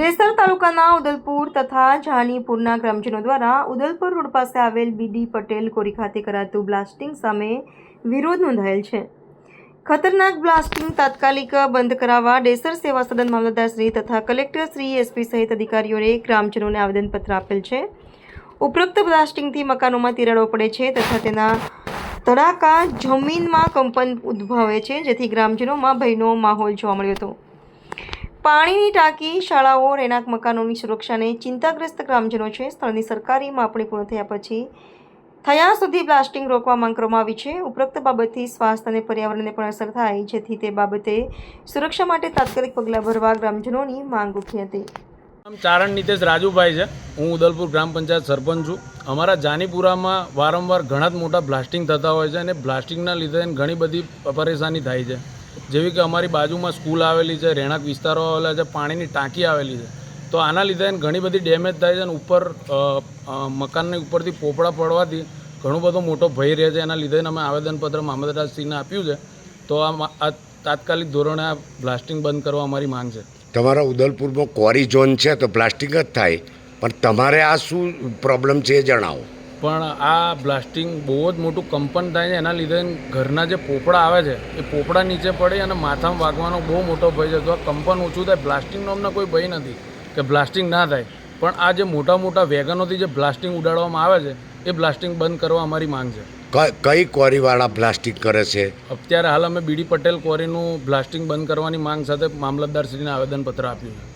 દેસર તાલુકાના ઉદલપુર તથા જાનીપુરના ગ્રામજનો દ્વારા ઉદલપુર રોડ પાસે આવેલ બીડી પટેલ કોરી ખાતે કરાતું બ્લાસ્ટિંગ સામે વિરોધ નોંધાયેલ છે. ખતરનાક બ્લાસ્ટિંગ તાત્કાલિક બંધ કરાવવા ડેસર સેવા સદન મામલતદાર શ્રી તથા કલેક્ટર શ્રી, એસપી સહિત અધિકારીઓએ ગ્રામજનોને આવેદનપત્ર આપેલ છે. ઉપરોક્ત બ્લાસ્ટિંગથી મકાનોમાં તિરાડો પડે છે તથા તેના તડાકા જમીનમાં કંપન ઉદ્ભવે છે, જેથી ગ્રામજનોમાં ભયનો માહોલ જોવા મળ્યો હતો. પાણીની ટાંકી, શાળાઓ, રહેણાંક મકાનોની સુરક્ષાને ચિંતાગ્રસ્ત ગ્રામજનો છે. સ્થળની સરકારી માપણી પૂર્ણ થયા સુધી બ્લાસ્ટિંગ રોકવા માંગ કરવામાં આવી છે. ઉપરોક્ત બાબતથી સ્વાસ્થ્ય અને પર્યાવરણને પણ અસર થાય, જેથી તે બાબતે સુરક્ષા માટે તાત્કાલિક પગલાં ભરવા ગ્રામજનોની માંગ ઉઠી હતી. ચારણ નીતેશ રાજુભાઈ છે. હું ઉદલપુર ગ્રામ પંચાયત સરપંચ છું. અમારા જાનીપુરામાં વારંવાર ઘણા જ મોટા બ્લાસ્ટિંગ થતા હોય છે અને બ્લાસ્ટિંગના લીધે ઘણી બધી પરેશાની થાય છે. જેવી કે અમારી બાજુમાં સ્કૂલ આવેલી છે, રહેણાંક વિસ્તારો આવેલા છે, પાણીની ટાંકી આવેલી છે. તો આના લીધે ઘણી બધી ડેમેજ થાય છે અને ઉપર મકાનની ઉપરથી પોપડા પડવાથી ઘણો બધો મોટો ભય રહે છે. એના લીધે અમે આવેદનપત્ર મામલતદારશ્રીને આપ્યું છે. તો આ તાત્કાલિક ધોરણે આ બ્લાસ્ટિંગ બંધ કરવા અમારી માંગ છે. તમારા ઉદલપુરમાં ક્વોરી ઝોન છે તો બ્લાસ્ટિંગ જ થાય, પણ તમારે આ શું પ્રોબ્લેમ છે એ જણાવો. પણ આ બ્લાસ્ટિંગ બહુ જ મોટું કંપન થાય છે. એના લીધે ઘરના જે પોપડા આવે છે એ પોપડા નીચે પડે અને માથામાં વાગવાનો બહુ મોટો ભય છે. તો આ કંપન ઓછું થાય. બ્લાસ્ટિંગનો અમને કોઈ ભય નથી કે બ્લાસ્ટિંગ ના થાય, પણ આ જે મોટા મોટા વેગનોથી જે બ્લાસ્ટિંગ ઉડાડવામાં આવે છે એ બ્લાસ્ટિંગ બંધ કરવા અમારી માંગ છે. કઈ ક્વોરીવાળા બ્લાસ્ટિંગ કરે છે? અત્યારે હાલ અમે બીડી પટેલ ક્વોરીનું બ્લાસ્ટિંગ બંધ કરવાની માંગ સાથે મામલતદારશ્રીને આવેદનપત્ર આપ્યું છે.